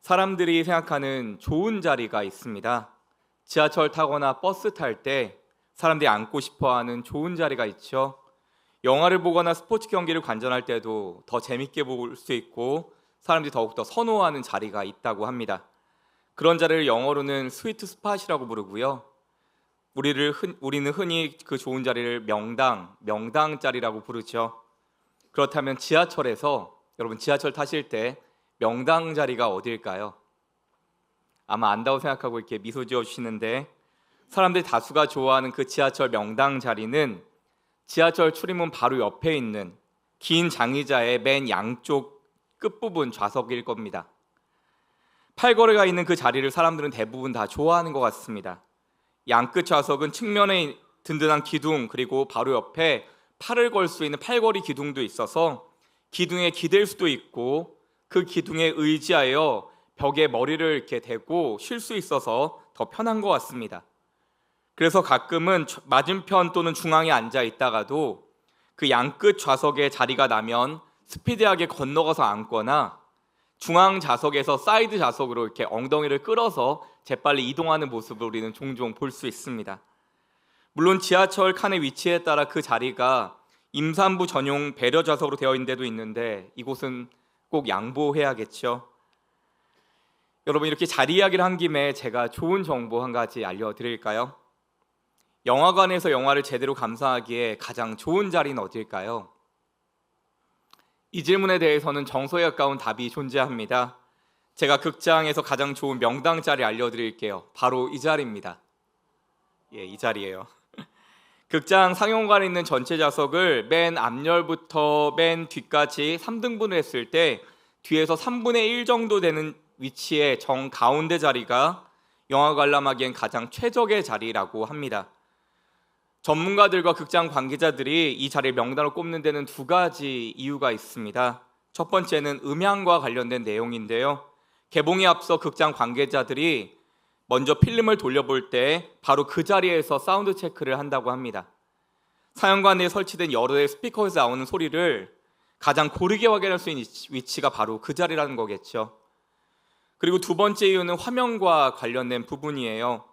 사람들이 생각하는 좋은 자리가 있습니다. 지하철 타거나 버스 탈 때 사람들이 앉고 싶어하는 좋은 자리가 있죠. 영화를 보거나 스포츠 경기를 관전할 때도 더 재밌게 볼 수 있고 사람들이 더욱더 선호하는 자리가 있다고 합니다. 그런 자리를 영어로는 스위트 스팟이라고 부르고요. 우리는 흔히 그 좋은 자리를 명당 자리라고 부르죠. 그렇다면 여러분 지하철 타실 때 명당 자리가 어딜까요? 아마 안다고 생각하고 이렇게 미소 지어 주시는데, 사람들이 다수가 좋아하는 그 지하철 명당 자리는 지하철 출입문 바로 옆에 있는 긴 장의자의 맨 양쪽 끝부분 좌석일 겁니다. 팔걸이가 있는 그 자리를 사람들은 대부분 다 좋아하는 것 같습니다. 양끝 좌석은 측면에 든든한 기둥, 그리고 바로 옆에 팔을 걸 수 있는 팔걸이 기둥도 있어서 기둥에 기댈 수도 있고 그 기둥에 의지하여 벽에 머리를 이렇게 대고 쉴 수 있어서 더 편한 것 같습니다. 그래서 가끔은 맞은편 또는 중앙에 앉아 있다가도 그 양끝 좌석에 자리가 나면 스피디하게 건너가서 앉거나 중앙 좌석에서 사이드 좌석으로 이렇게 엉덩이를 끌어서 재빨리 이동하는 모습을 우리는 종종 볼 수 있습니다. 물론 지하철 칸의 위치에 따라 그 자리가 임산부 전용 배려 좌석으로 되어 있는 데도 있는데 이곳은 꼭 양보해야겠죠. 여러분, 이렇게 자리 이야기를 한 김에 제가 좋은 정보 한 가지 알려드릴까요? 영화관에서 영화를 제대로 감상하기에 가장 좋은 자리는 어딜까요? 이 질문에 대해서는 정서에 가까운 답이 존재합니다. 제가 극장에서 가장 좋은 명당 자리 알려드릴게요. 바로 이 자리입니다. 이 자리예요. 극장 상영관에 있는 전체 좌석을 맨 앞열부터 맨 뒤까지 3등분을 했을 때 뒤에서 3분의 1 정도 되는 위치의 정 가운데 자리가 영화 관람하기엔 가장 최적의 자리라고 합니다. 전문가들과 극장 관계자들이 이 자리를 명단으로 꼽는 데는 두 가지 이유가 있습니다. 첫 번째는 음향과 관련된 내용인데요. 개봉에 앞서 극장 관계자들이 먼저 필름을 돌려볼 때 바로 그 자리에서 사운드 체크를 한다고 합니다. 상영관 내에 설치된 여러 대의 스피커에서 나오는 소리를 가장 고르게 확인할 수 있는 위치가 바로 그 자리라는 거겠죠. 그리고 두 번째 이유는 화면과 관련된 부분이에요.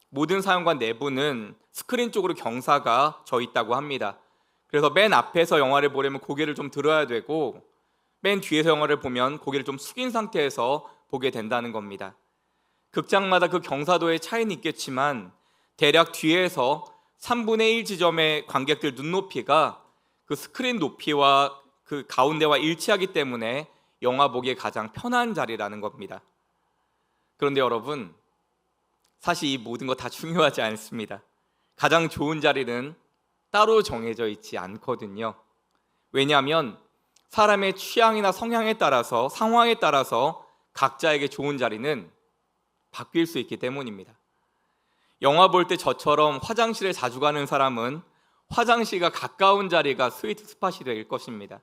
모든 상영관 내부는 스크린 쪽으로 경사가 져 있다고 합니다. 그래서 맨 앞에서 영화를 보려면 고개를 좀 들어야 되고 맨 뒤에서 영화를 보면 고개를 좀 숙인 상태에서 보게 된다는 겁니다. 극장마다 그 경사도의 차이는 있겠지만 대략 뒤에서 3분의 1 지점의 관객들 눈높이가 그 스크린 높이와 그 가운데와 일치하기 때문에 영화 보기에 가장 편한 자리라는 겁니다. 그런데 여러분, 사실 이 모든 거 다 중요하지 않습니다. 가장 좋은 자리는 따로 정해져 있지 않거든요. 왜냐하면 사람의 취향이나 성향에 따라서, 상황에 따라서 각자에게 좋은 자리는 바뀔 수 있기 때문입니다. 영화 볼 때 저처럼 화장실에 자주 가는 사람은 화장실과 가까운 자리가 스위트 스팟이 될 것입니다.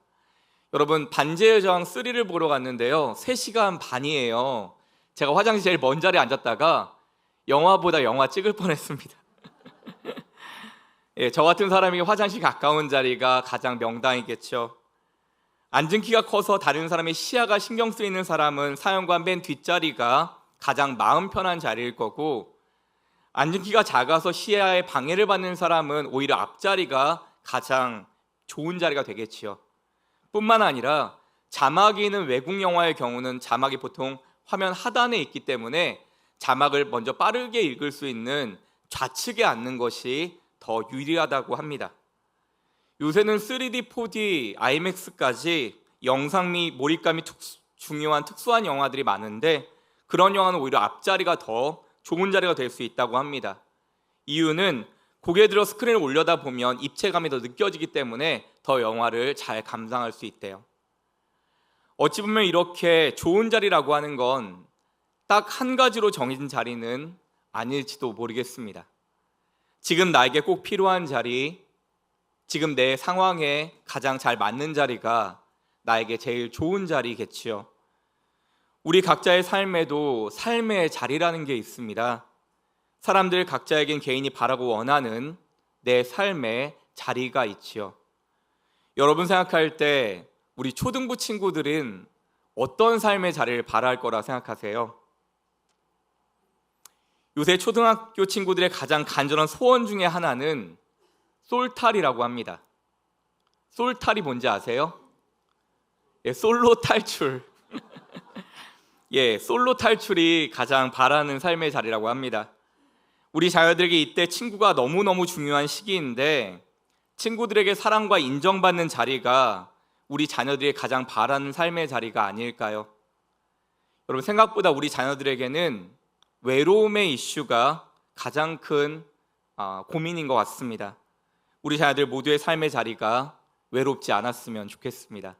여러분, 반지의 제왕 3를 보러 갔는데요, 3시간 반이에요. 제가 화장실 제일 먼 자리에 앉았다가 영화보다 영화 찍을 뻔했습니다. 저 같은 사람이 화장실 가까운 자리가 가장 명당이겠죠. 앉은 키가 커서 다른 사람의 시야가 신경 쓰이는 사람은 상영관 맨 뒷자리가 가장 마음 편한 자리일 거고, 앉은 키가 작아서 시야에 방해를 받는 사람은 오히려 앞자리가 가장 좋은 자리가 되겠지요. 뿐만 아니라 자막이 있는 외국 영화의 경우는 자막이 보통 화면 하단에 있기 때문에 자막을 먼저 빠르게 읽을 수 있는 좌측에 앉는 것이 더 유리하다고 합니다. 요새는 3D, 4D, IMAX까지 영상미, 몰입감이 중요한 특수한 영화들이 많은데 그런 영화는 오히려 앞자리가 더 좋은 자리가 될 수 있다고 합니다. 이유는 고개 들어 스크린을 올려다 보면 입체감이 더 느껴지기 때문에 더 영화를 잘 감상할 수 있대요. 어찌 보면 이렇게 좋은 자리라고 하는 건 딱 한 가지로 정해진 자리는 아닐지도 모르겠습니다. 지금 나에게 꼭 필요한 자리, 지금 내 상황에 가장 잘 맞는 자리가 나에게 제일 좋은 자리겠지요. 우리 각자의 삶에도 삶의 자리라는 게 있습니다. 사람들 각자에겐 개인이 바라고 원하는 내 삶의 자리가 있지요. 여러분 생각할 때 우리 초등부 친구들은 어떤 삶의 자리를 바랄 거라 생각하세요? 요새 초등학교 친구들의 가장 간절한 소원 중에 하나는 솔탈이라고 합니다. 솔탈이 뭔지 아세요? 솔로 탈출. 솔로 탈출이 가장 바라는 삶의 자리라고 합니다. 우리 자녀들에게 이때 친구가 너무너무 중요한 시기인데 친구들에게 사랑과 인정받는 자리가 우리 자녀들이 가장 바라는 삶의 자리가 아닐까요? 여러분, 생각보다 우리 자녀들에게는 외로움의 이슈가 가장 큰 고민인 것 같습니다. 우리 자녀들 모두의 삶의 자리가 외롭지 않았으면 좋겠습니다.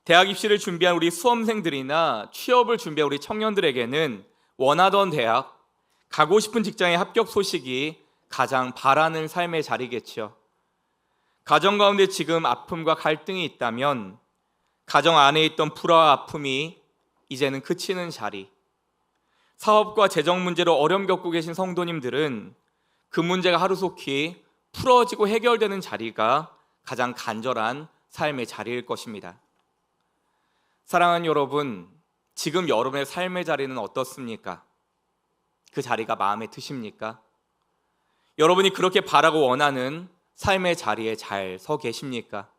대학 입시를 준비한 우리 수험생들이나 취업을 준비한 우리 청년들에게는 원하던 대학, 가고 싶은 직장의 합격 소식이 가장 바라는 삶의 자리겠죠. 가정 가운데 지금 아픔과 갈등이 있다면 가정 안에 있던 불화와 아픔이 이제는 그치는 자리, 사업과 재정 문제로 어려움 겪고 계신 성도님들은 그 문제가 하루속히 풀어지고 해결되는 자리가 가장 간절한 삶의 자리일 것입니다. 사랑하는 여러분, 지금 여러분의 삶의 자리는 어떻습니까? 그 자리가 마음에 드십니까? 여러분이 그렇게 바라고 원하는 삶의 자리에 잘 서 계십니까?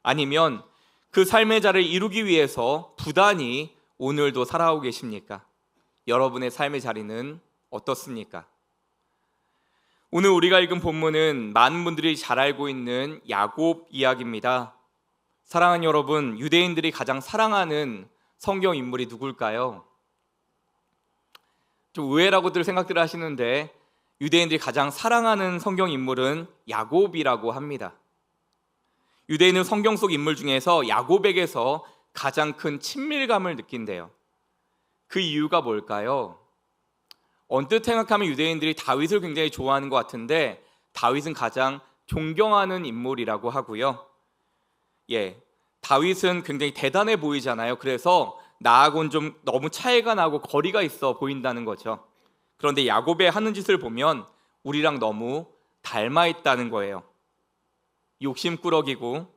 아니면 그 삶의 자리를 이루기 위해서 부단히 오늘도 살아오고 계십니까? 여러분의 삶의 자리는 어떻습니까? 오늘 우리가 읽은 본문은 많은 분들이 잘 알고 있는 야곱 이야기입니다. 사랑하는 여러분, 유대인들이 가장 사랑하는 성경 인물이 누굴까요? 좀 의외라고들 생각들 하시는데 유대인들이 가장 사랑하는 성경 인물은 야곱이라고 합니다. 유대인은 성경 속 인물 중에서 야곱에게서 가장 큰 친밀감을 느낀대요. 그 이유가 뭘까요? 언뜻 생각하면 유대인들이 다윗을 굉장히 좋아하는 것 같은데 다윗은 가장 존경하는 인물이라고 하고요. 다윗은 굉장히 대단해 보이잖아요. 그래서 나하고는 좀 너무 차이가 나고 거리가 있어 보인다는 거죠. 그런데 야곱의 하는 짓을 보면 우리랑 너무 닮아 있다는 거예요. 욕심꾸러기고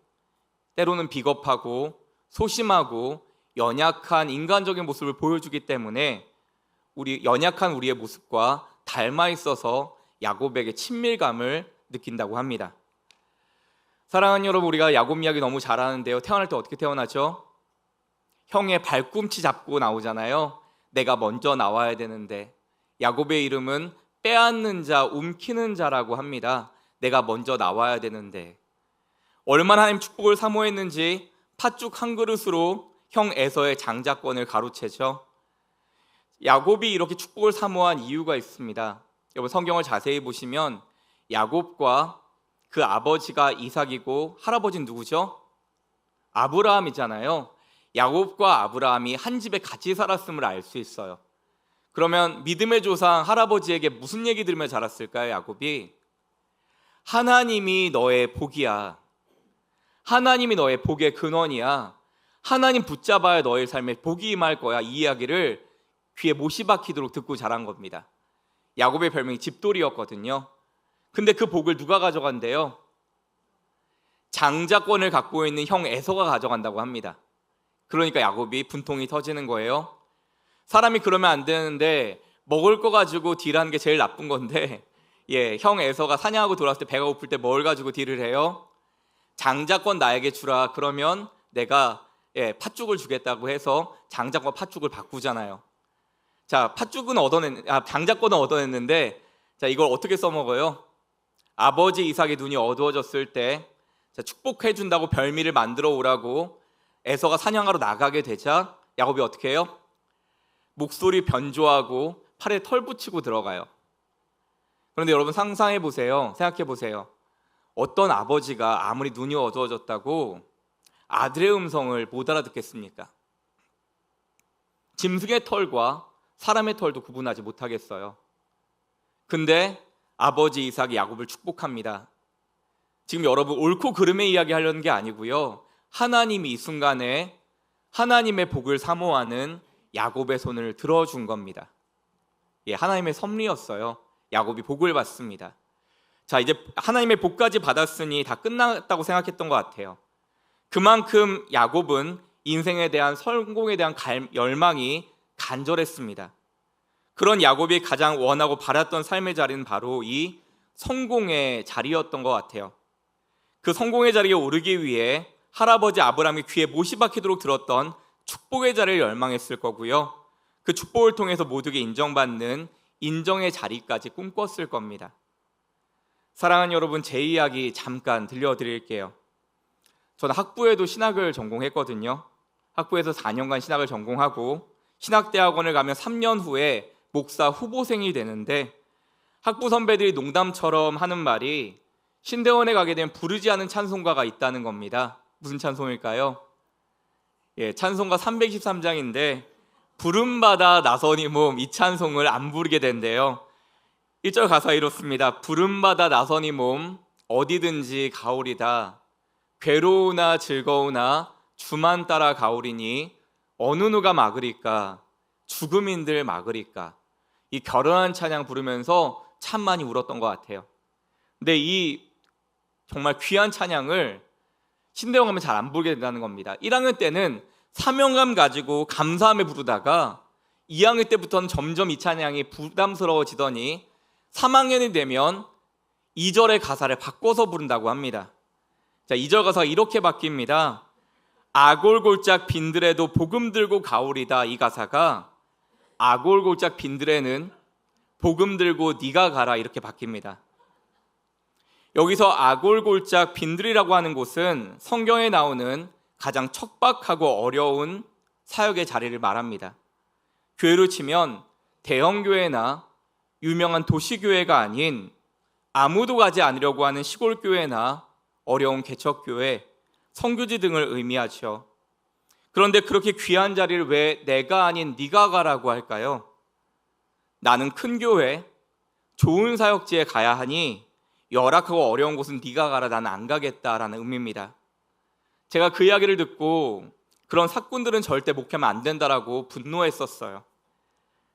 때로는 비겁하고 소심하고 연약한 인간적인 모습을 보여주기 때문에 연약한 우리의 모습과 닮아 있어서 야곱에게 친밀감을 느낀다고 합니다. 사랑하는 여러분, 우리가 야곱 이야기 너무 잘 아는데요. 태어날 때 어떻게 태어나죠? 형의 발꿈치 잡고 나오잖아요. 내가 먼저 나와야 되는데 야곱의 이름은 빼앗는 자, 움키는 자라고 합니다. 내가 먼저 나와야 되는데 얼마나 하나님 축복을 사모했는지 팥죽 한 그릇으로 형 에서의 장자권을 가로채죠. 야곱이 이렇게 축복을 사모한 이유가 있습니다. 여러분, 성경을 자세히 보시면 야곱과 그 아버지가 이삭이고 할아버지는 누구죠? 아브라함이잖아요. 야곱과 아브라함이 한 집에 같이 살았음을 알 수 있어요. 그러면 믿음의 조상 할아버지에게 무슨 얘기 들으며 자랐을까요? 야곱이 하나님이 너의 복이야. 하나님이 너의 복의 근원이야. 하나님 붙잡아야 너의 삶에 복이 임할 거야. 이 이야기를 귀에 못이 박히도록 듣고 자란 겁니다. 야곱의 별명이 집돌이였거든요. 근데 그 복을 누가 가져간대요? 장자권을 갖고 있는 형 에서가 가져간다고 합니다. 그러니까 야곱이 분통이 터지는 거예요. 사람이 그러면 안 되는데 먹을 거 가지고 딜하는 게 제일 나쁜 건데 형 에서가 사냥하고 돌아왔을 때 배가 고플 때 뭘 가지고 딜을 해요? 장자권 나에게 주라. 그러면 내가 팥죽을 주겠다고 해서 장자권 팥죽을 바꾸잖아요. 자, 장자권은 얻어냈는데 자, 이걸 어떻게 써먹어요? 아버지 이삭의 눈이 어두워졌을 때 축복해 준다고 별미를 만들어 오라고 에서가 사냥하러 나가게 되자 야곱이 어떻게 해요? 목소리 변조하고 팔에 털 붙이고 들어가요. 그런데 여러분 상상해 보세요. 생각해 보세요. 어떤 아버지가 아무리 눈이 어두워졌다고 아들의 음성을 못 알아듣겠습니까? 짐승의 털과 사람의 털도 구분하지 못하겠어요. 근데 아버지 이삭이 야곱을 축복합니다. 지금 여러분 옳고 그름의 이야기 하려는 게 아니고요. 하나님이 이 순간에 하나님의 복을 사모하는 야곱의 손을 들어준 겁니다. 하나님의 섭리였어요. 야곱이 복을 받습니다. 자, 이제 하나님의 복까지 받았으니 다 끝났다고 생각했던 것 같아요. 그만큼 야곱은 인생에 대한 성공에 대한 열망이 간절했습니다. 그런 야곱이 가장 원하고 바랐던 삶의 자리는 바로 이 성공의 자리였던 것 같아요. 그 성공의 자리에 오르기 위해 할아버지 아브라함이 귀에 못이 박히도록 들었던 축복의 자리를 열망했을 거고요. 그 축복을 통해서 모두에게 인정받는 인정의 자리까지 꿈꿨을 겁니다. 사랑하는 여러분, 제 이야기 잠깐 들려드릴게요. 저는 학부에도 신학을 전공했거든요. 학부에서 4년간 신학을 전공하고 신학대학원을 가면 3년 후에 목사 후보생이 되는데 학부 선배들이 농담처럼 하는 말이 신대원에 가게 되면 부르지 않은 찬송가가 있다는 겁니다. 무슨 찬송일까요? 찬송가 323장인데 부름받아 나서니 몸, 이 찬송을 안 부르게 된대요. 1절 가사 이렇습니다. 부름받아 나서니 몸 어디든지 가오리다. 괴로우나 즐거우나 주만 따라 가오리니 어느 누가 막으리까. 죽음인들 막으리까. 이 결혼한 찬양 부르면서 참 많이 울었던 것 같아요. 근데 이 정말 귀한 찬양을 신대원 가면 잘 안 부르게 된다는 겁니다. 1학년 때는 사명감 가지고 감사함에 부르다가 2학년 때부터는 점점 이 찬양이 부담스러워지더니 3학년이 되면 2절의 가사를 바꿔서 부른다고 합니다. 자, 2절 가사가 이렇게 바뀝니다. 아골골짝 빈들에도 복음 들고 가오리다. 이 가사가 아골골짝 빈들에는 복음 들고 네가 가라 이렇게 바뀝니다. 여기서 아골골짝 빈들이라고 하는 곳은 성경에 나오는 가장 척박하고 어려운 사역의 자리를 말합니다. 교회로 치면 대형교회나 유명한 도시교회가 아닌 아무도 가지 않으려고 하는 시골교회나 어려운 개척교회, 선교지 등을 의미하죠. 그런데 그렇게 귀한 자리를 왜 내가 아닌 네가 가라고 할까요? 나는 큰 교회, 좋은 사역지에 가야 하니 열악하고 어려운 곳은 네가 가라, 나는 안 가겠다라는 의미입니다. 제가 그 이야기를 듣고 그런 사꾼들은 절대 목회하면 안 된다라고 분노했었어요.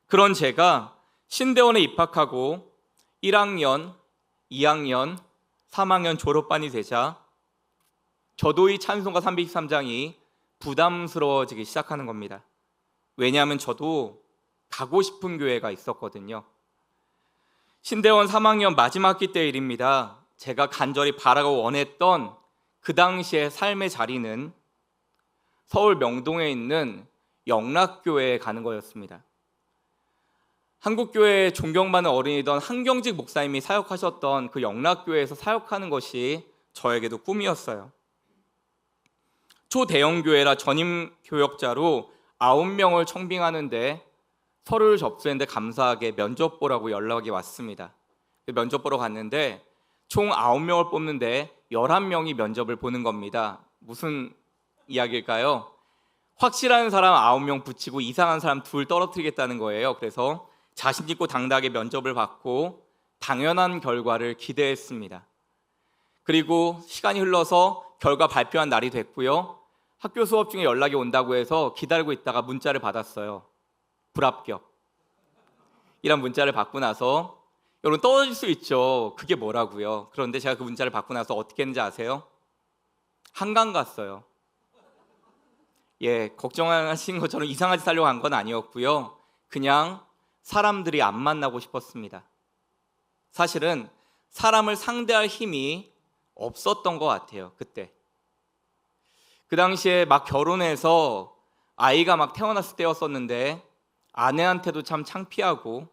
그런 제가 신대원에 입학하고 1학년, 2학년, 3학년 졸업반이 되자 저도 이 찬송가 323장이 부담스러워지기 시작하는 겁니다. 왜냐하면 저도 가고 싶은 교회가 있었거든요. 신대원 3학년 마지막 학기 때 일입니다. 제가 간절히 바라고 원했던 그 당시의 삶의 자리는 서울 명동에 있는 영락교회에 가는 거였습니다. 한국교회에 존경받는 어른이던 한경직 목사님이 사역하셨던 그 영락교회에서 사역하는 것이 저에게도 꿈이었어요. 초대형교회라 전임 교역자로 9명을 청빙하는데 서류를 접수했는데 감사하게 면접 보라고 연락이 왔습니다. 면접 보러 갔는데 총 9명을 뽑는데 11명이 면접을 보는 겁니다. 무슨 이야기일까요? 확실한 사람 9명 붙이고 이상한 사람 2 떨어뜨리겠다는 거예요. 그래서 자신 있고 당당하게 면접을 받고 당연한 결과를 기대했습니다. 그리고 시간이 흘러서 결과 발표한 날이 됐고요. 학교 수업 중에 연락이 온다고 해서 기다리고 있다가 문자를 받았어요. 불합격. 이란 문자를 받고 나서 여러분 떨어질 수 있죠. 그게 뭐라고요? 그런데 제가 그 문자를 받고 나서 어떻게 했는지 아세요? 한강 갔어요. 걱정하신 것처럼 이상한 짓 하려고 한 건 아니었고요. 그냥 사람들이 안 만나고 싶었습니다. 사실은 사람을 상대할 힘이 없었던 것 같아요. 그때. 그 당시에 막 결혼해서 아이가 막 태어났을 때였었는데 아내한테도 참 창피하고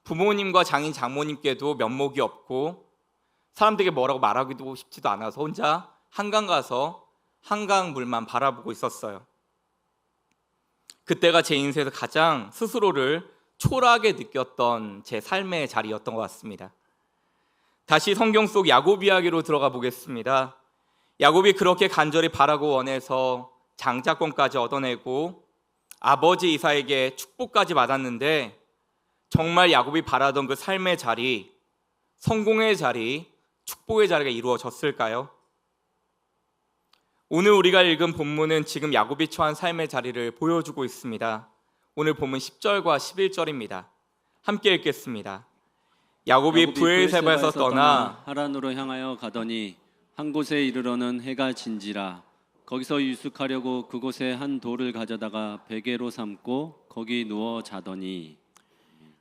부모님과 장인 장모님께도 면목이 없고 사람들에게 뭐라고 말하기도 쉽지도 않아서 혼자 한강 가서 한강 물만 바라보고 있었어요. 그때가 제 인생에서 가장 스스로를 초라하게 느꼈던 제 삶의 자리였던 것 같습니다. 다시 성경 속 야곱 이야기로 들어가 보겠습니다. 야곱이 그렇게 간절히 바라고 원해서 장자권까지 얻어내고 아버지 이삭에게 축복까지 받았는데 정말 야곱이 바라던 그 삶의 자리, 성공의 자리, 축복의 자리가 이루어졌을까요? 오늘 우리가 읽은 본문은 지금 야곱이 처한 삶의 자리를 보여주고 있습니다. 오늘 본문 10절과 11절입니다. 함께 읽겠습니다. 야곱이 브엘세바에서 떠나 하란으로 향하여 가더니 한 곳에 이르러는 해가 진지라 거기서 유숙하려고 그곳에 한 돌을 가져다가 베개로 삼고 거기 누워 자더니.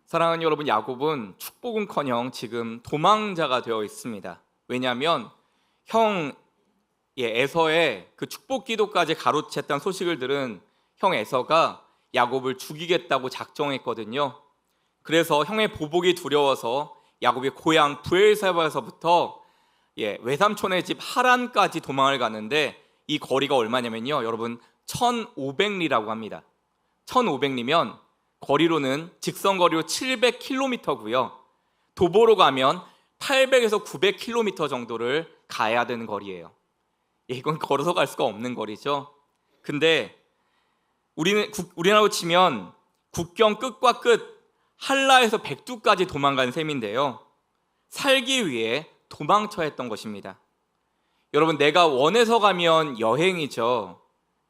사랑하는 여러분, 야곱은 축복은커녕 지금 도망자가 되어 있습니다. 왜냐하면 형 에서의 그 축복 기도까지 가로챘던 소식을 들은 형 에서가 야곱을 죽이겠다고 작정했거든요. 그래서 형의 보복이 두려워서 야곱이 고향 브엘세바에서부터 외삼촌의 집 하란까지 도망을 가는데, 이 거리가 얼마냐면요, 여러분 1500리라고 합니다. 1500리면 거리로는 직선거리로 700km고요. 도보로 가면 800에서 900km 정도를 가야 되는 거리예요. 이건 걸어서 갈 수가 없는 거리죠. 근데 우리나라로 치면 국경 끝과 끝 한라에서 백두까지 도망간 셈인데요, 살기 위해 도망쳐야 했던 것입니다. 여러분, 내가 원해서 가면 여행이죠.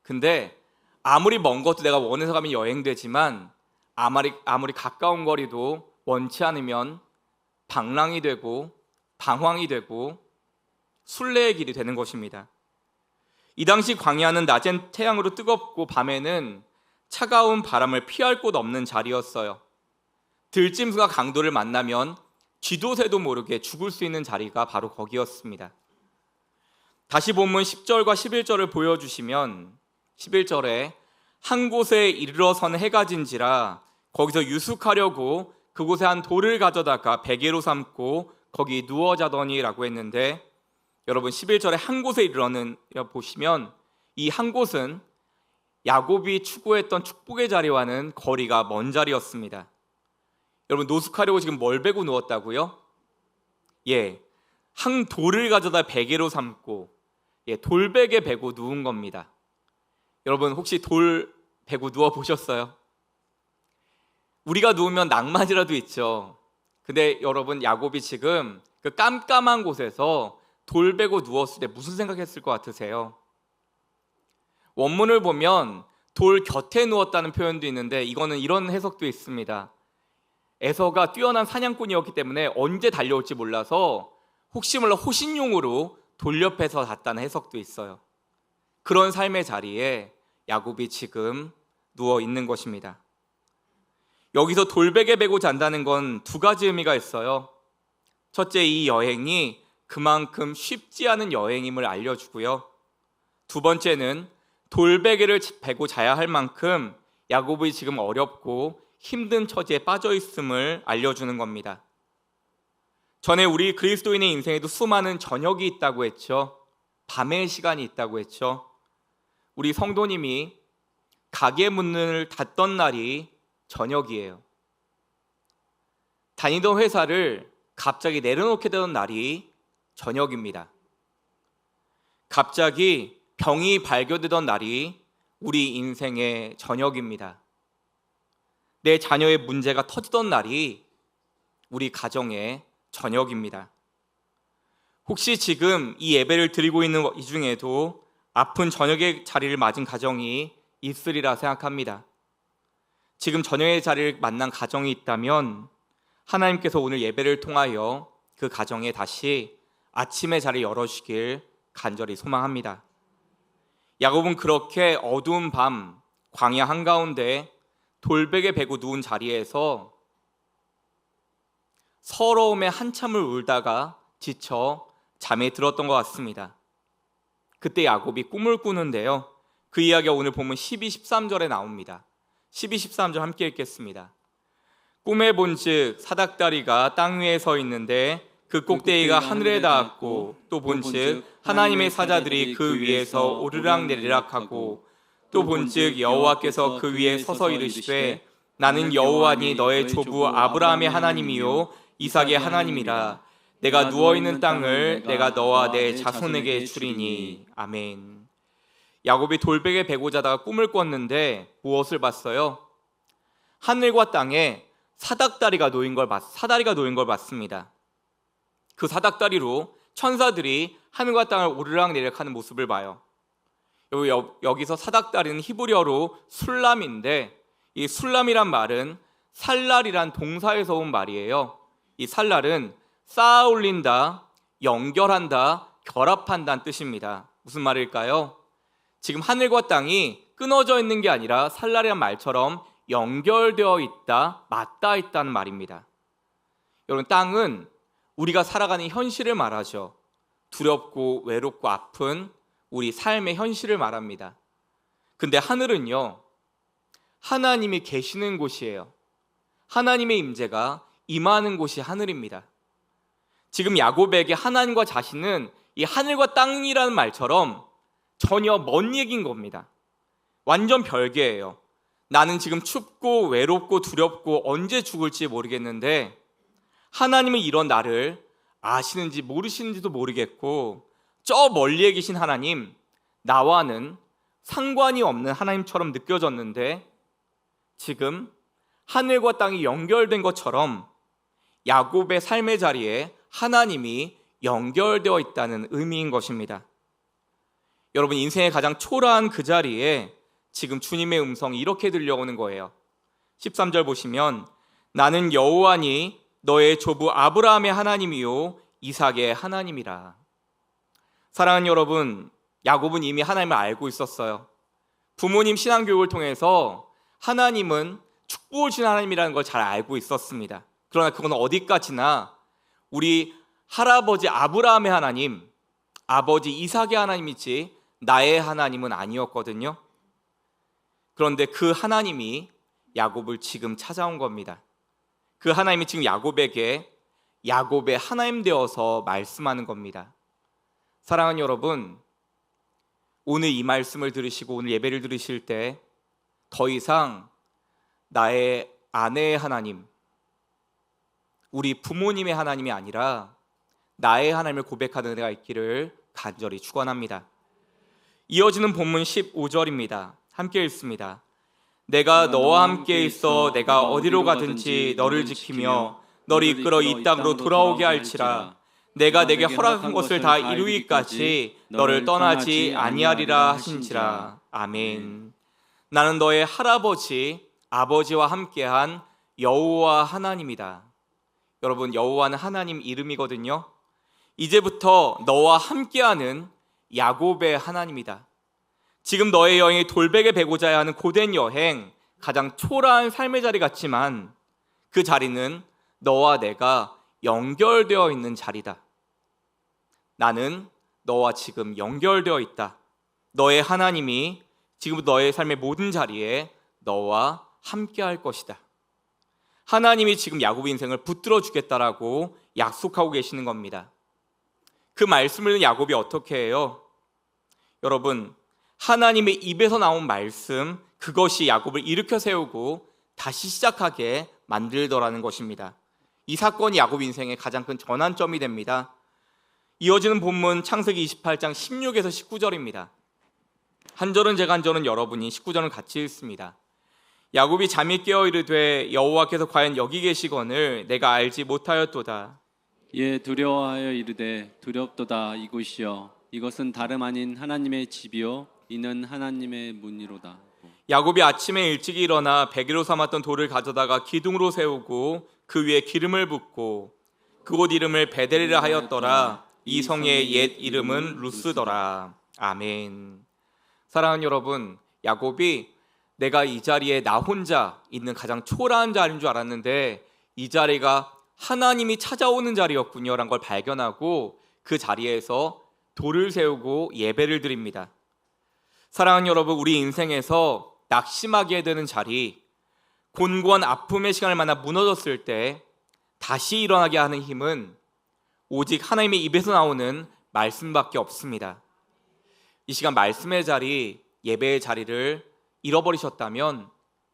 근데 아무리 먼 것도 내가 원해서 가면 여행되지만 아무리 가까운 거리도 원치 않으면 방랑이 되고 방황이 되고 순례의 길이 되는 것입니다. 이 당시 광야는 낮엔 태양으로 뜨겁고 밤에는 차가운 바람을 피할 곳 없는 자리였어요. 들짐승과 강도를 만나면 쥐도 새도 모르게 죽을 수 있는 자리가 바로 거기였습니다. 다시 본문 10절과 11절을 보여주시면 11절에 한 곳에 이르러서는 해가 진지라 거기서 유숙하려고 그곳에 한 돌을 가져다가 베개로 삼고 거기 누워 자더니 라고 했는데, 여러분 11절에 한 곳에 이르러는 보시면 이 한 곳은 야곱이 추구했던 축복의 자리와는 거리가 먼 자리였습니다. 여러분, 노숙하려고 지금 뭘 베고 누웠다고요? 한 돌을 가져다 베개로 삼고 돌베개 베고 누운 겁니다. 여러분, 혹시 돌 베고 누워 보셨어요? 우리가 누우면 낭만이라도 있죠. 근데 여러분, 야곱이 지금 그 깜깜한 곳에서 돌 베고 누웠을 때 무슨 생각했을 것 같으세요? 원문을 보면 돌 곁에 누웠다는 표현도 있는데, 이거는 이런 해석도 있습니다. 에서가 뛰어난 사냥꾼이었기 때문에 언제 달려올지 몰라서 혹시 몰라 호신용으로 돌 옆에서 잤다는 해석도 있어요. 그런 삶의 자리에 야곱이 지금 누워 있는 것입니다. 여기서 돌베개 베고 잔다는 건 두 가지 의미가 있어요. 첫째, 이 여행이 그만큼 쉽지 않은 여행임을 알려주고요. 두 번째는 돌베개를 베고 자야 할 만큼 야곱이 지금 어렵고 힘든 처지에 빠져 있음을 알려주는 겁니다. 전에 우리 그리스도인의 인생에도 수많은 저녁이 있다고 했죠. 밤의 시간이 있다고 했죠. 우리 성도님이 가게 문을 닫던 날이 저녁이에요. 다니던 회사를 갑자기 내려놓게 되던 날이 저녁입니다. 갑자기 병이 발견되던 날이 우리 인생의 저녁입니다. 내 자녀의 문제가 터지던 날이 우리 가정의 저녁입니다. 혹시 지금 이 예배를 드리고 있는 이 중에도 아픈 저녁의 자리를 맞은 가정이 있으리라 생각합니다. 지금 저녁의 자리를 만난 가정이 있다면 하나님께서 오늘 예배를 통하여 그 가정에 다시 아침의 자리를 열어주시길 간절히 소망합니다. 야곱은 그렇게 어두운 밤 광야 한가운데 돌베개 베고 누운 자리에서 서러움에 한참을 울다가 지쳐 잠에 들었던 것 같습니다. 그때 야곱이 꿈을 꾸는데요, 그 이야기가 오늘 보면 12, 13절에 나옵니다. 12, 13절 함께 읽겠습니다. 꿈에 본즉 사닥다리가 땅 위에 서 있는데 그 꼭대기가 하늘에 닿았고, 또 본즉 하나님의 사자들이 그 위에서 오르락 내리락 하고, 또 본즉 여호와께서 그 위에 서서 이르시되 나는 여호와니 너의 조부 아브라함의 하나님이요 이삭의 하나님이라. 내가 누워있는 땅을 내가 너와 내 자손에게 주리니. 아멘. 야곱이 돌베개 베고 자다가 꿈을 꿨는데 무엇을 봤어요? 하늘과 땅에 사다리가 놓인 걸 봤습니다. 그 사닥다리로 천사들이 하늘과 땅을 오르락내리락하는 모습을 봐요. 여기서 사닥다리는 히브리어로 술람인데, 이 술람이란 말은 살랄이란 동사에서 온 말이에요. 이 살랄은 쌓아 올린다, 연결한다, 결합한다는 뜻입니다. 무슨 말일까요? 지금 하늘과 땅이 끊어져 있는 게 아니라 살라리란 말처럼 연결되어 있다, 맞닿아 있다는 말입니다. 여러분, 땅은 우리가 살아가는 현실을 말하죠. 두렵고 외롭고 아픈 우리 삶의 현실을 말합니다. 근데 하늘은요, 하나님이 계시는 곳이에요. 하나님의 임재가 임하는 곳이 하늘입니다. 지금 야곱에게 하나님과 자신은 이 하늘과 땅이라는 말처럼 전혀 먼 얘기인 겁니다. 완전 별개예요. 나는 지금 춥고 외롭고 두렵고 언제 죽을지 모르겠는데 하나님은 이런 나를 아시는지 모르시는지도 모르겠고 저 멀리에 계신 하나님, 나와는 상관이 없는 하나님처럼 느껴졌는데 지금 하늘과 땅이 연결된 것처럼 야곱의 삶의 자리에 하나님이 연결되어 있다는 의미인 것입니다. 여러분, 인생의 가장 초라한 그 자리에 지금 주님의 음성이 이렇게 들려오는 거예요. 13절 보시면 나는 여호와니 너의 조부 아브라함의 하나님이요 이삭의 하나님이라. 사랑하는 여러분, 야곱은 이미 하나님을 알고 있었어요. 부모님 신앙교육을 통해서 하나님은 축복을 주는 하나님이라는 걸 잘 알고 있었습니다. 그러나 그건 어디까지나 우리 할아버지 아브라함의 하나님, 아버지 이삭의 하나님이지 나의 하나님은 아니었거든요. 그런데 그 하나님이 야곱을 지금 찾아온 겁니다. 그 하나님이 지금 야곱에게 야곱의 하나님 되어서 말씀하는 겁니다. 사랑하는 여러분, 오늘 이 말씀을 들으시고 오늘 예배를 들으실 때 더 이상 나의 아내의 하나님, 우리 부모님의 하나님이 아니라 나의 하나님을 고백하는 은혜가 있기를 간절히 축원합니다. 이어지는 본문 15절입니다. 함께 읽습니다. 내가 너와 함께 있어 내가 어디로 가든지 너를 지키며 너를 이끌어 이 땅으로 돌아오게 할지라. 내가 내게 허락한 것을 다 이루기까지 너를 떠나지 아니하리라 하신지라. 아멘. 나는 너의 할아버지 아버지와 함께한 여호와 하나님이다. 여러분, 여호와는 하나님 이름이거든요. 이제부터 너와 함께하는 야곱의 하나님이다. 지금 너의 여행이 돌베개 베고자 하는 고된 여행, 가장 초라한 삶의 자리 같지만 그 자리는 너와 내가 연결되어 있는 자리다. 나는 너와 지금 연결되어 있다. 너의 하나님이 지금 너의 삶의 모든 자리에 너와 함께 할 것이다. 하나님이 지금 야곱의 인생을 붙들어 주겠다라고 약속하고 계시는 겁니다. 그 말씀을 듣는 야곱이 어떻게 해요? 여러분, 하나님의 입에서 나온 말씀, 그것이 야곱을 일으켜 세우고 다시 시작하게 만들더라는 것입니다. 이 사건이 야곱 인생의 가장 큰 전환점이 됩니다. 이어지는 본문 창세기 28장 16에서 19절입니다. 한 절은 제가 한 절은 여러분이 19절은 같이 읽습니다. 야곱이 잠이 깨어 이르되 여호와께서 과연 여기 계시거늘 내가 알지 못하였도다. 예, 두려워하여 이르되 두렵도다. 이곳이여 이것은 다름 아닌 하나님의 집이요 이는 하나님의 문이로다. 야곱이 아침에 일찍 일어나 베개로 삼았던 돌을 가져다가 기둥으로 세우고 그 위에 기름을 붓고 그곳 이름을 베델이라 하였더라. 이 성의 옛 이름은 루스더라. 아멘. 사랑하는 여러분, 야곱이 내가 이 자리에 나 혼자 있는 가장 초라한 자리인 줄 알았는데 이 자리가 하나님이 찾아오는 자리였군요 라는 걸 발견하고 그 자리에서 돌을 세우고 예배를 드립니다. 사랑하는 여러분, 우리 인생에서 낙심하게 되는 자리, 곤고한 아픔의 시간을 만나 무너졌을 때 다시 일어나게 하는 힘은 오직 하나님의 입에서 나오는 말씀밖에 없습니다. 이 시간 말씀의 자리, 예배의 자리를 잃어버리셨다면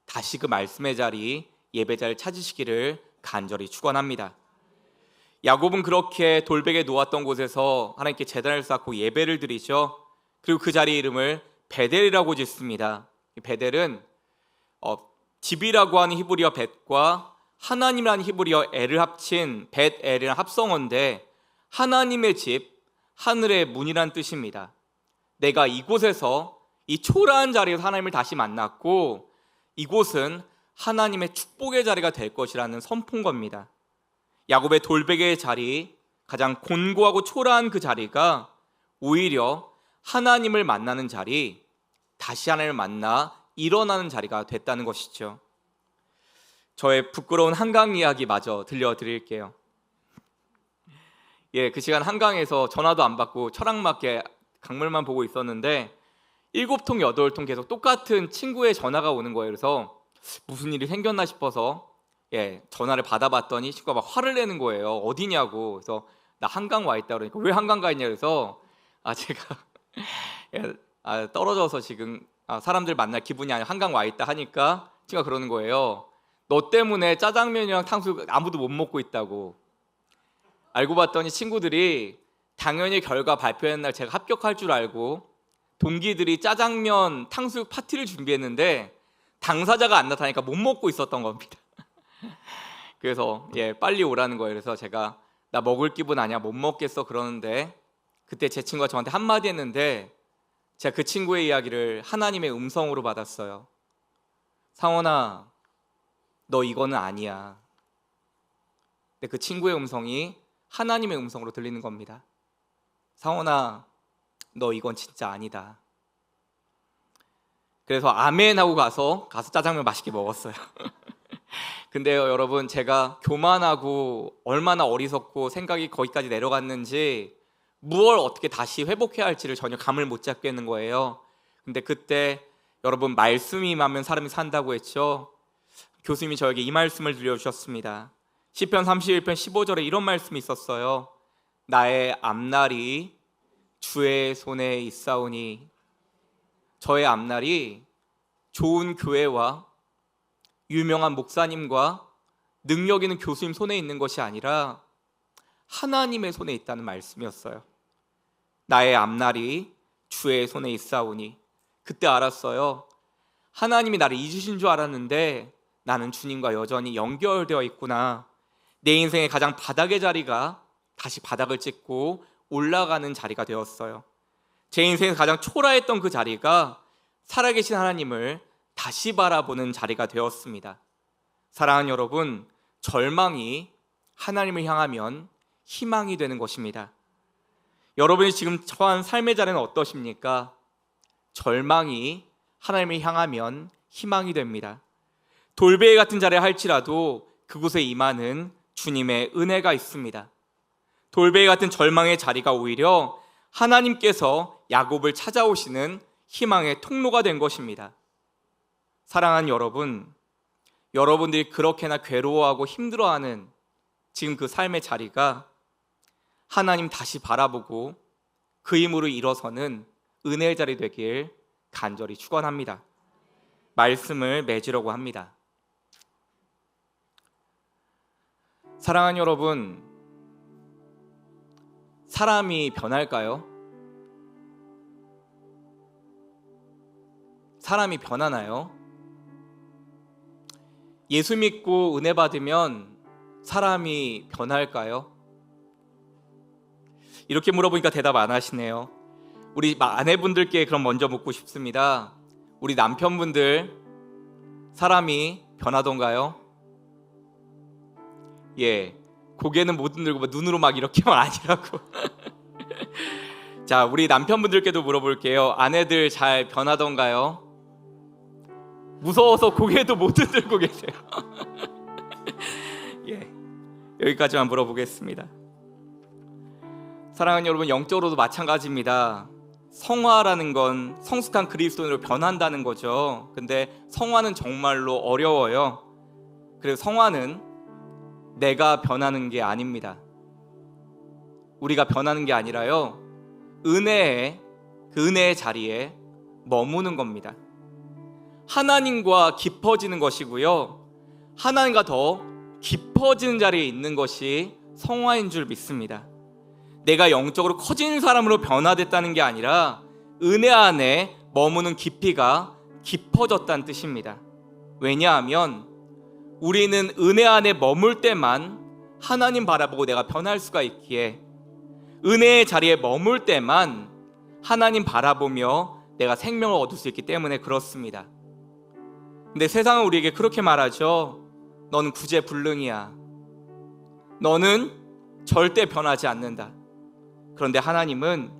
다시 그 말씀의 자리, 예배 자리를 찾으시기를 간절히 축원합니다. 야곱은 그렇게 돌베개에 놓았던 곳에서 하나님께 제단을 쌓고 예배를 드리죠. 그리고 그 자리 이름을 베델이라고 짓습니다. 베델은 집이라고 하는 히브리어 벳과 하나님이라는 히브리어 엘을 합친 벳엘이라는 합성어인데 하나님의 집, 하늘의 문이란 뜻입니다. 내가 이곳에서 이 초라한 자리에서 하나님을 다시 만났고 이곳은 하나님의 축복의 자리가 될 것이라는 선포인 겁니다. 야곱의 돌베개의 자리, 가장 곤고하고 초라한 그 자리가 오히려 하나님을 만나는 자리, 다시 하나님을 만나 일어나는 자리가 됐다는 것이죠. 저의 부끄러운 한강 이야기 마저 들려드릴게요. 그 시간 한강에서 전화도 안 받고 철학맞게 강물만 보고 있었는데 7통, 8통 계속 똑같은 친구의 전화가 오는 거예요. 그래서 무슨 일이 생겼나 싶어서 전화를 받아봤더니 친구가 막 화를 내는 거예요. 어디냐고. 그래서 나 한강 와 있다 그러니까 왜 한강 가 있냐 그래서 제가 떨어져서 지금 사람들 만날 기분이 아니라 한강 와 있다 하니까 친구가 그러는 거예요. 너 때문에 짜장면이랑 탕수육 아무도 못 먹고 있다고. 알고 봤더니 친구들이 당연히 결과 발표하는 날 제가 합격할 줄 알고 동기들이 짜장면, 탕수육 파티를 준비했는데 당사자가 안 나타나니까 못 먹고 있었던 겁니다. 그래서 빨리 오라는 거예요. 그래서 제가 나 먹을 기분 아니야, 못 먹겠어 그러는데 그때 제 친구가 저한테 한마디 했는데 제가 그 친구의 이야기를 하나님의 음성으로 받았어요. 상원아, 너 이거는 아니야. 근데 그 친구의 음성이 하나님의 음성으로 들리는 겁니다. 상원아, 너 이건 진짜 아니다. 그래서 아멘 하고 가서 짜장면 맛있게 먹었어요. 근데요 여러분, 제가 교만하고 얼마나 어리석고 생각이 거기까지 내려갔는지 무엇을 어떻게 다시 회복해야 할지를 전혀 감을 못 잡겠는 거예요. 근데 그때 여러분, 말씀이 임하면 사람이 산다고 했죠. 교수님이 저에게 이 말씀을 들려주셨습니다. 시편 31편 15절에 이런 말씀이 있었어요. 나의 앞날이 주의 손에 있사오니. 저의 앞날이 좋은 교회와 유명한 목사님과 능력 있는 교수님 손에 있는 것이 아니라 하나님의 손에 있다는 말씀이었어요. 나의 앞날이 주의 손에 있사오니. 그때 알았어요. 하나님이 나를 잊으신 줄 알았는데 나는 주님과 여전히 연결되어 있구나. 내 인생의 가장 바닥의 자리가 다시 바닥을 찍고 올라가는 자리가 되었어요. 제 인생에서 가장 초라했던 그 자리가 살아계신 하나님을 다시 바라보는 자리가 되었습니다. 사랑하는 여러분, 절망이 하나님을 향하면 희망이 되는 것입니다. 여러분이 지금 처한 삶의 자리는 어떠십니까? 절망이 하나님을 향하면 희망이 됩니다. 돌베개 같은 자리에 할지라도 그곳에 임하는 주님의 은혜가 있습니다. 돌베개 같은 절망의 자리가 오히려 하나님께서 야곱을 찾아오시는 희망의 통로가 된 것입니다. 사랑하는 여러분, 여러분들이 그렇게나 괴로워하고 힘들어하는 지금 그 삶의 자리가 하나님 다시 바라보고 그 힘으로 일어서는 은혜의 자리 되길 간절히 축원합니다. 말씀을 맺으려고 합니다. 사랑하는 여러분, 사람이 변할까요? 사람이 변하나요? 예수 믿고 은혜 받으면 사람이 변할까요? 이렇게 물어보니까 대답 안 하시네요. 우리 아내분들께 그럼 먼저 묻고 싶습니다. 우리 남편분들 사람이 변하던가요? 고개는 못 흔들고 눈으로 막 이렇게만 아니라고. 자, 우리 남편분들께도 물어볼게요. 아내들 잘 변하던가요? 무서워서 고개도 못 흔들고 계세요. 여기까지만 물어보겠습니다. 사랑하는 여러분, 영적으로도 마찬가지입니다. 성화라는 건 성숙한 그리스도인으로 변한다는 거죠. 근데 성화는 정말로 어려워요. 그래서 성화는 내가 변하는 게 아닙니다. 우리가 변하는 게 아니라요, 그 은혜의 자리에 머무는 겁니다. 하나님과 깊어지는 것이고요, 하나님과 더 깊어지는 자리에 있는 것이 성화인 줄 믿습니다. 내가 영적으로 커지는 사람으로 변화됐다는 게 아니라 은혜 안에 머무는 깊이가 깊어졌다는 뜻입니다. 왜냐하면 우리는 은혜 안에 머물 때만 하나님 바라보고 내가 변할 수가 있기에, 은혜의 자리에 머물 때만 하나님 바라보며 내가 생명을 얻을 수 있기 때문에 그렇습니다. 근데 세상은 우리에게 그렇게 말하죠. 너는 구제불능이야. 너는 절대 변하지 않는다. 그런데 하나님은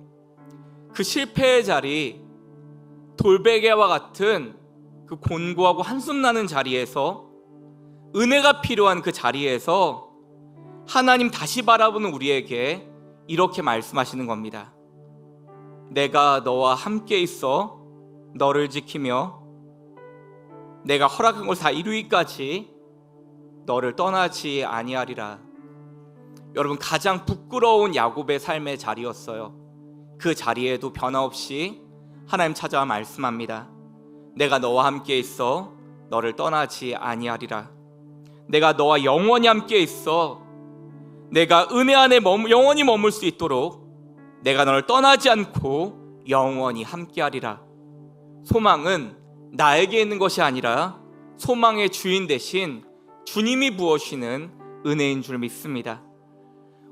그 실패의 자리, 돌베개와 같은 그 곤고하고 한숨 나는 자리에서, 은혜가 필요한 그 자리에서 하나님 다시 바라보는 우리에게 이렇게 말씀하시는 겁니다. 내가 너와 함께 있어 너를 지키며 내가 허락한 걸 다 이루기까지 너를 떠나지 아니하리라. 여러분, 가장 부끄러운 야곱의 삶의 자리였어요. 그 자리에도 변함없이 하나님 찾아와 말씀합니다. 내가 너와 함께 있어 너를 떠나지 아니하리라. 내가 너와 영원히 함께 있어 내가 은혜 안에 영원히 머물 수 있도록 내가 너를 떠나지 않고 영원히 함께하리라. 소망은 나에게 있는 것이 아니라 소망의 주인 대신 주님이 부어주시는 은혜인 줄 믿습니다.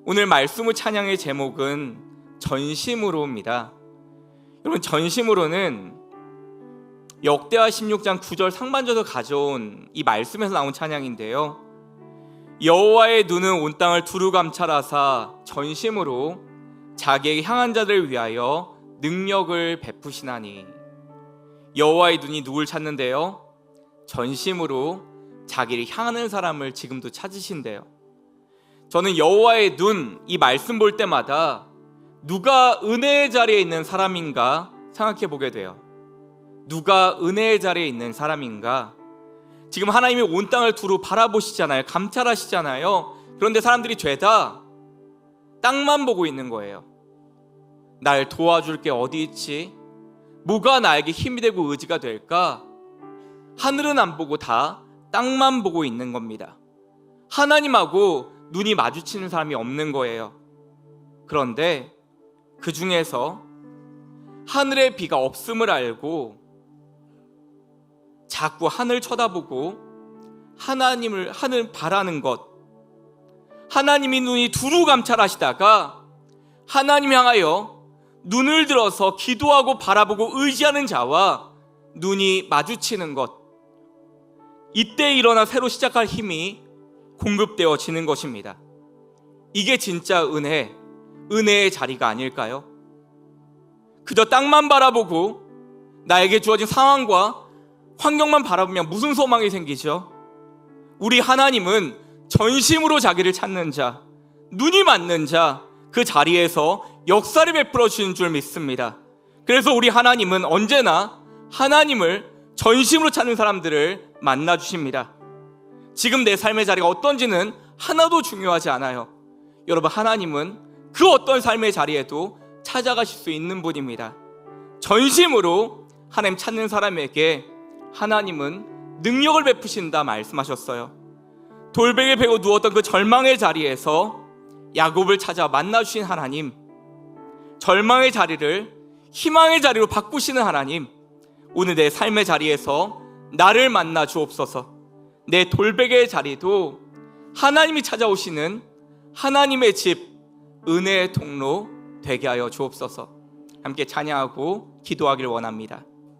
오늘 말씀의 찬양의 제목은 전심으로입니다. 여러분, 전심으로는 역대하 16장 9절 상반절에서 가져온 이 말씀에서 나온 찬양인데요, 여호와의 눈은 온 땅을 두루 감찰하사 전심으로 자기에게 향한 자들을 위하여 능력을 베푸시나니. 여호와의 눈이 누굴 찾는데요? 전심으로 자기를 향하는 사람을 지금도 찾으신대요. 저는 여호와의 눈, 이 말씀 볼 때마다 누가 은혜의 자리에 있는 사람인가 생각해 보게 돼요. 누가 은혜의 자리에 있는 사람인가? 지금 하나님이 온 땅을 두루 바라보시잖아요. 감찰하시잖아요. 그런데 사람들이 죄다 땅만 보고 있는 거예요. 날 도와줄 게 어디 있지? 뭐가 나에게 힘이 되고 의지가 될까? 하늘은 안 보고 다 땅만 보고 있는 겁니다. 하나님하고 눈이 마주치는 사람이 없는 거예요. 그런데 그 중에서 하늘에 비가 없음을 알고 자꾸 하늘 쳐다보고 하늘 바라는 것, 하나님이 눈이 두루 감찰하시다가 하나님 향하여 눈을 들어서 기도하고 바라보고 의지하는 자와 눈이 마주치는 것, 이때 일어나 새로 시작할 힘이 공급되어지는 것입니다. 이게 진짜 은혜의 자리가 아닐까요? 그저 땅만 바라보고 나에게 주어진 상황과 환경만 바라보면 무슨 소망이 생기죠? 우리 하나님은 전심으로 자기를 찾는 자, 눈이 맞는 자, 그 자리에서 역사를 베풀어 주시는 줄 믿습니다. 그래서 우리 하나님은 언제나 하나님을 전심으로 찾는 사람들을 만나 주십니다. 지금 내 삶의 자리가 어떤지는 하나도 중요하지 않아요. 여러분, 하나님은 그 어떤 삶의 자리에도 찾아가실 수 있는 분입니다. 전심으로 하나님 찾는 사람에게 하나님은 능력을 베푸신다 말씀하셨어요. 돌베개 베고 누웠던 그 절망의 자리에서 야곱을 찾아 만나주신 하나님, 절망의 자리를 희망의 자리로 바꾸시는 하나님, 오늘 내 삶의 자리에서 나를 만나 주옵소서. 내 돌베개의 자리도 하나님이 찾아오시는 하나님의 집, 은혜의 통로 되게 하여 주옵소서. 함께 찬양하고 기도하길 원합니다.